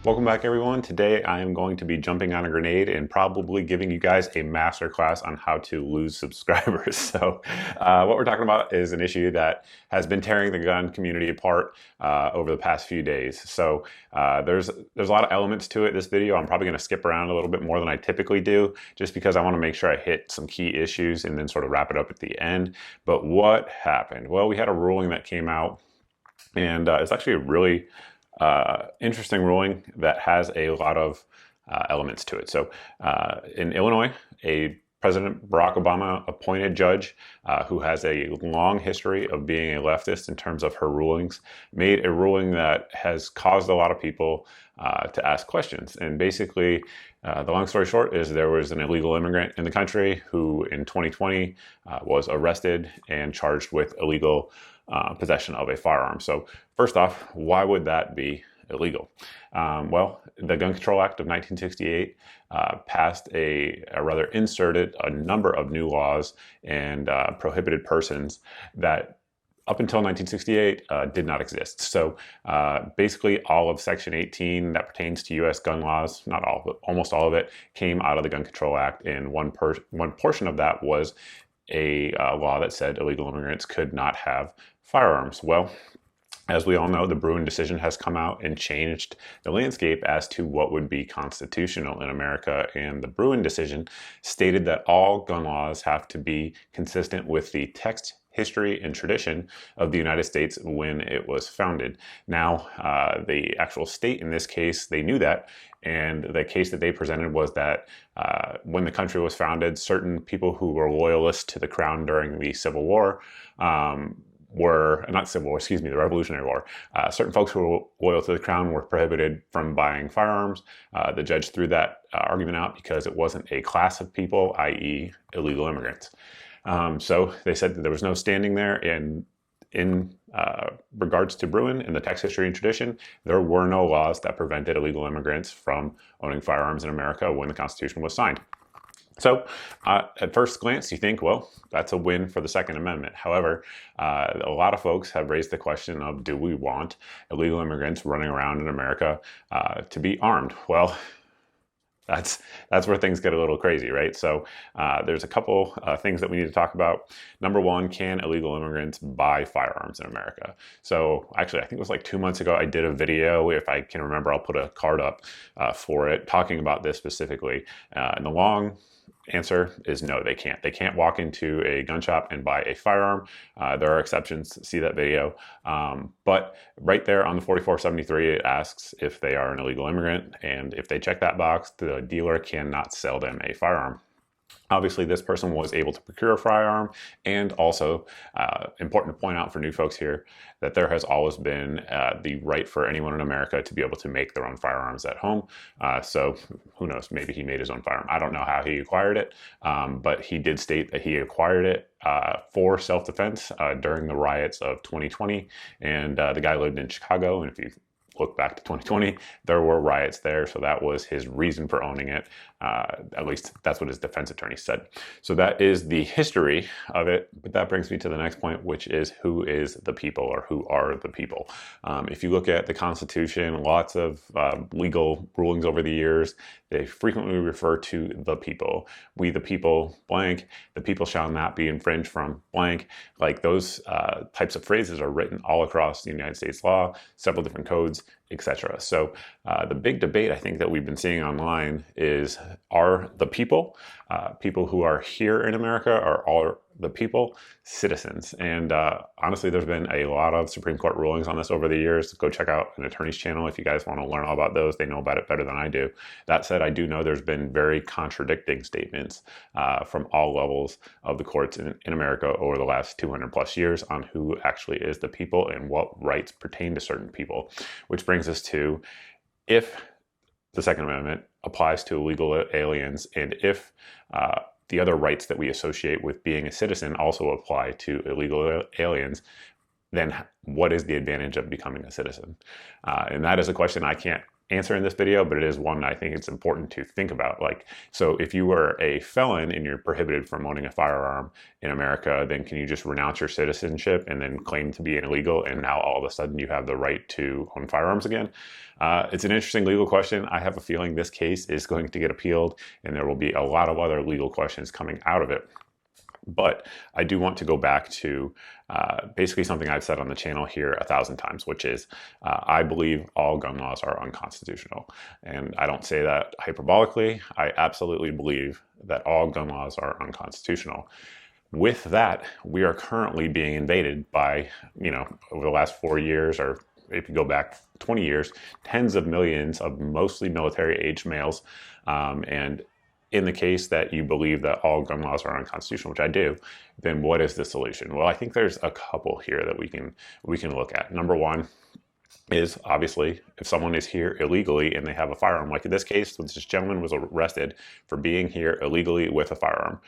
Welcome back, everyone. Today I am going to be jumping on a grenade and probably giving you guys a masterclass on how to lose subscribers. What we're talking about is an issue that has been tearing the gun community apart over the past few days. There's a lot of elements to it. This video, I'm probably going to skip around a little bit more than I typically do, just because I want to make sure I hit some key issues and then sort of wrap it up at the end. But what happened? Well, we had a ruling that came out, and it's actually a really interesting ruling that has a lot of elements to it. In Illinois, President Barack Obama appointed judge who has a long history of being a leftist in terms of her rulings, made a ruling that has caused a lot of people to ask questions. And basically, the long story short is there was an illegal immigrant in the country who in 2020 was arrested and charged with illegal possession of a firearm. So first off, why would that be illegal? Well, the Gun Control Act of 1968 passed inserted a number of new laws and prohibited persons that up until 1968 did not exist. So basically all of Section 18 that pertains to U.S. gun laws, not all, but almost all of it, came out of the Gun Control Act, and one portion of that was a law that said illegal immigrants could not have firearms. Well, as we all know, the Bruin Decision has come out and changed the landscape as to what would be constitutional in America. And the Bruin Decision stated that all gun laws have to be consistent with the text, history, and tradition of the United States when it was founded. Now, the actual state in this case, they knew that. And the case that they presented was that when the country was founded, certain people who were loyalists to the crown during the Civil War the Revolutionary War. Certain folks who were loyal to the crown were prohibited from buying firearms. The judge threw that argument out because it wasn't a class of people, i.e. illegal immigrants. So they said that there was no standing there, and in regards to Bruin and the text, history, and tradition, there were no laws that prevented illegal immigrants from owning firearms in America when the Constitution was signed. So at first glance, you think, well, that's a win for the Second Amendment. However, a lot of folks have raised the question of, do we want illegal immigrants running around in America to be armed? Well, that's where things get a little crazy, right? So there's a couple things that we need to talk about. Number one, can illegal immigrants buy firearms in America? So actually, I think it was like 2 months ago, I did a video. If I can remember, I'll put a card up for it, talking about this specifically. And the long answer is no, they can't. They can't walk into a gun shop and buy a firearm. There are exceptions, see that video. But right there on the 4473, it asks if they are an illegal immigrant. And if they check that box, the dealer cannot sell them a firearm. Obviously, this person was able to procure a firearm, and also important to point out for new folks here that there has always been the right for anyone in America to be able to make their own firearms at home. So who knows, maybe he made his own firearm. I don't know how he acquired it, but he did state that he acquired it for self-defense during the riots of 2020, and the guy lived in Chicago, and if you look back to 2020, there were riots there, so that was his reason for owning it. At least that's what his defense attorney said. So that is the history of it, but that brings me to the next point, which is who is the people, or who are the people? If you look at the Constitution, lots of legal rulings over the years, they frequently refer to the people. We the people blank, the people shall not be infringed from blank. Like those types of phrases are written all across the United States law, several different codes, etc. So the big debate I think that we've been seeing online is, are the people, people who are here in America, are all the people citizens? And honestly, there's been a lot of Supreme Court rulings on this over the years. Go check out an attorney's channel if you guys want to learn all about those. They know about it better than I do. That said, I do know there's been very contradicting statements from all levels of the courts in America over the last 200 plus years on who actually is the people and what rights pertain to certain people. Which brings us to, if the Second Amendment applies to illegal aliens, and if the other rights that we associate with being a citizen also apply to illegal aliens, then what is the advantage of becoming a citizen? And that is a question I can't answer in this video, but it is one I think it's important to think about. Like, so if you were a felon and you're prohibited from owning a firearm in America, then can you just renounce your citizenship and then claim to be an illegal, and now all of a sudden you have the right to own firearms again? It's an interesting legal question. I have a feeling this case is going to get appealed, and there will be a lot of other legal questions coming out of it. But I do want to go back to basically something I've said on the channel here 1,000 times, which is I believe all gun laws are unconstitutional. And I don't say that hyperbolically. I absolutely believe that all gun laws are unconstitutional. With that, we are currently being invaded by, over the last 4 years, or if you go back 20 years, tens of millions of mostly military-aged males. And in the case that you believe that all gun laws are unconstitutional, which I do, then what is the solution? Well, I think there's a couple here that we can look at. Number one is, obviously, if someone is here illegally and they have a firearm, like in this case, this gentleman was arrested for being here illegally with a firearm.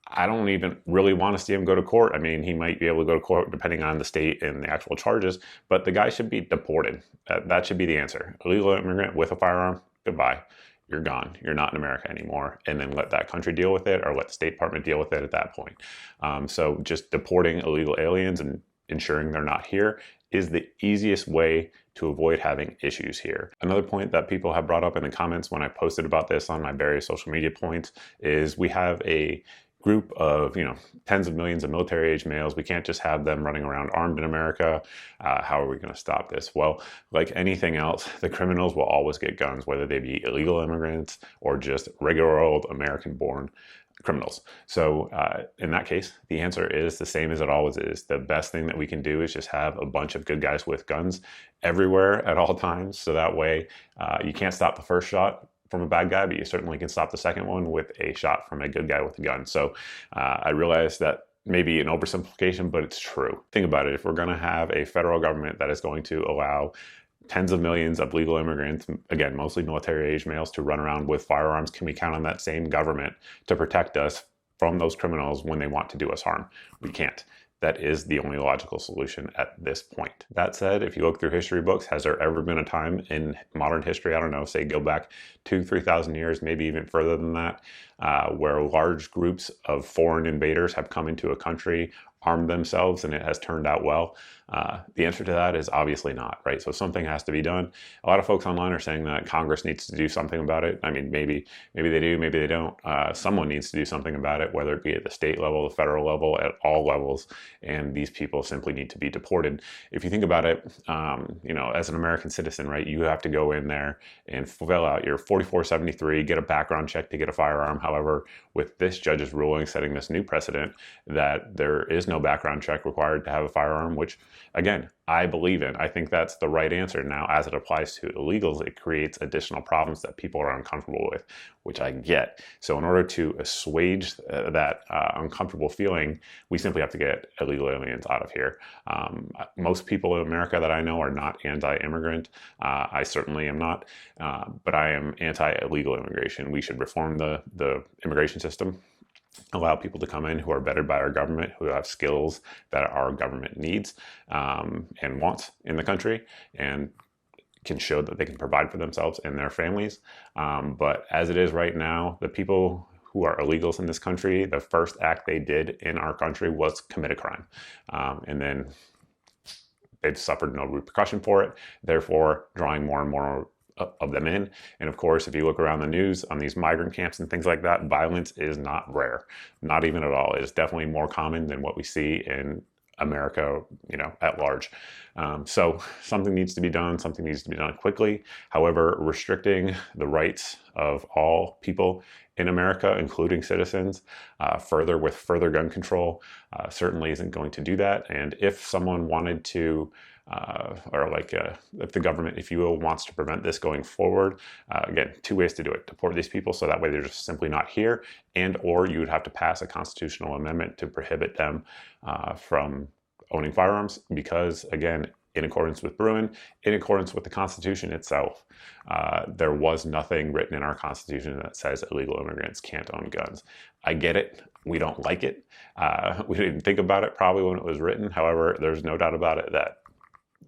I don't even really want to see him go to court. I mean, he might be able to go to court depending on the state and the actual charges, but the guy should be deported. That should be the answer. Illegal immigrant with a firearm, goodbye. You're gone. You're not in America anymore. And then let that country deal with it, or let the State Department deal with it at that point. So just deporting illegal aliens and ensuring they're not here is the easiest way to avoid having issues here. Another point that people have brought up in the comments when I posted about this on my various social media points is we have a group of, tens of millions of military-age males. We can't just have them running around armed in America. How are we going to stop this? Well, like anything else, the criminals will always get guns, whether they be illegal immigrants or just regular old American-born criminals. So in that case, the answer is the same as it always is. The best thing that we can do is just have a bunch of good guys with guns everywhere at all times. So that way you can't stop the first shot from a bad guy, but you certainly can stop the second one with a shot from a good guy with a gun. So I realize that may be an oversimplification, but it's true. Think about it. If we're going to have a federal government that is going to allow tens of millions of legal immigrants, again, mostly military-age males, to run around with firearms, can we count on that same government to protect us from those criminals when they want to do us harm? We can't. That is the only logical solution at this point. That said, if you look through history books, has there ever been a time in modern history, I don't know, say go back 2,000-3,000 years, maybe even further than that, where large groups of foreign invaders have come into a country, armed themselves, and it has turned out well? The answer to that is obviously not, right? So something has to be done. A lot of folks online are saying that Congress needs to do something about it. I mean, maybe they do, maybe they don't. Someone needs to do something about it, whether it be at the state level, the federal level, at all levels, and these people simply need to be deported. If you think about it, as an American citizen, right, you have to go in there and fill out your 4473, get a background check to get a firearm. However, with this judge's ruling setting this new precedent that there is no background check required to have a firearm, which, again, I believe in. I think that's the right answer. Now, as it applies to illegals, it creates additional problems that people are uncomfortable with, which I get. So in order to assuage that uncomfortable feeling, we simply have to get illegal aliens out of here. Most people in America that I know are not anti-immigrant. I certainly am not, but I am anti-illegal immigration. We should reform the immigration system, allow people to come in who are vetted by our government, who have skills that our government needs and wants in the country, and can show that they can provide for themselves and their families. But as it is right now, the people who are illegals in this country, the first act they did in our country was commit a crime. And then they've suffered no repercussion for it, therefore drawing more and more of them in. And of course, if you look around the news on these migrant camps and things like that, violence is not rare, not even at all. It is definitely more common than what we see in America, at large. So something needs to be done. Something needs to be done quickly. However, restricting the rights of all people in America, including citizens, further with further gun control, certainly isn't going to do that. And if someone wanted to, if the government, if you will, wants to prevent this going forward, again, two ways to do it: deport these people so that way they're just simply not here, and or you would have to pass a constitutional amendment to prohibit them from owning firearms, because, again, in accordance with Bruin, in accordance with the Constitution itself, there was nothing written in our Constitution that says illegal immigrants can't own guns. I get it. We don't like it. We didn't think about it probably when it was written. However, there's no doubt about it that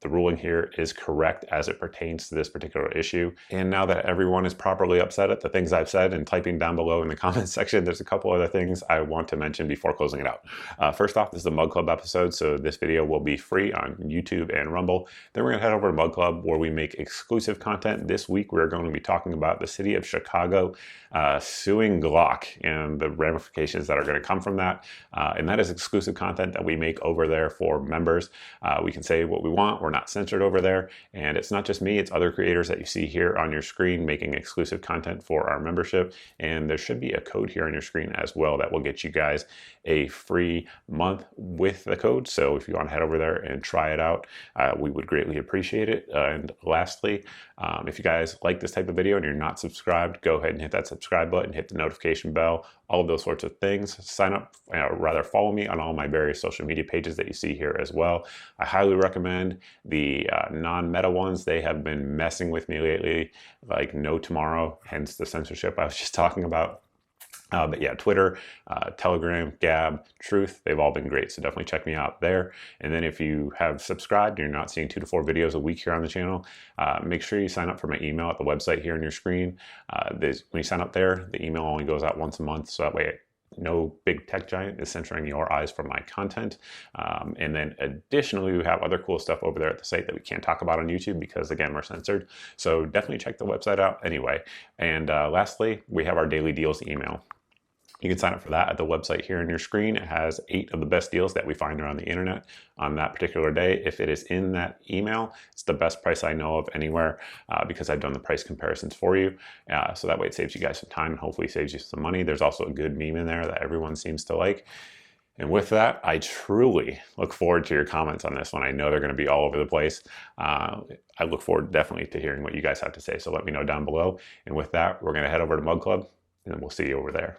the ruling here is correct as it pertains to this particular issue. And now that everyone is properly upset at the things I've said and typing down below in the comments section, there's a couple other things I want to mention before closing it out. First off, this is a Mug Club episode, so this video will be free on YouTube and Rumble. Then we're going to head over to Mug Club where we make exclusive content. This week we're going to be talking about the city of Chicago suing Glock and the ramifications that are going to come from that. And that is exclusive content that we make over there for members. We can say what we want. We're not censored over there. And it's not just me, it's other creators that you see here on your screen making exclusive content for our membership. And there should be a code here on your screen as well that will get you guys a free month with the code. So if you want to head over there and try it out, we would greatly appreciate it. And lastly, if you guys like this type of video and you're not subscribed, go ahead and hit that subscribe button, hit the notification bell, all of those sorts of things. Sign up, rather follow me on all my various social media pages that you see here as well. I highly recommend the non-meta ones. They have been messing with me lately, like no tomorrow, hence the censorship I was just talking about. But yeah, Twitter, Telegram, Gab, Truth, they've all been great. So definitely check me out there. And then if you have subscribed and you're not seeing 2 to 4 videos a week here on the channel, make sure you sign up for my email at the website here on your screen. When you sign up there, the email only goes out once a month. So that way, no big tech giant is censoring your eyes from my content. And then additionally, we have other cool stuff over there at the site that we can't talk about on YouTube because, again, we're censored. So definitely check the website out anyway. And lastly, we have our daily deals email. You can sign up for that at the website here on your screen. It has 8 of the best deals that we find around the internet on that particular day. If it is in that email, it's the best price I know of anywhere because I've done the price comparisons for you. So that way it saves you guys some time and hopefully saves you some money. There's also a good meme in there that everyone seems to like. And with that, I truly look forward to your comments on this one. I know they're going to be all over the place. I look forward definitely to hearing what you guys have to say. So let me know down below. And with that, we're going to head over to Mug Club and we'll see you over there.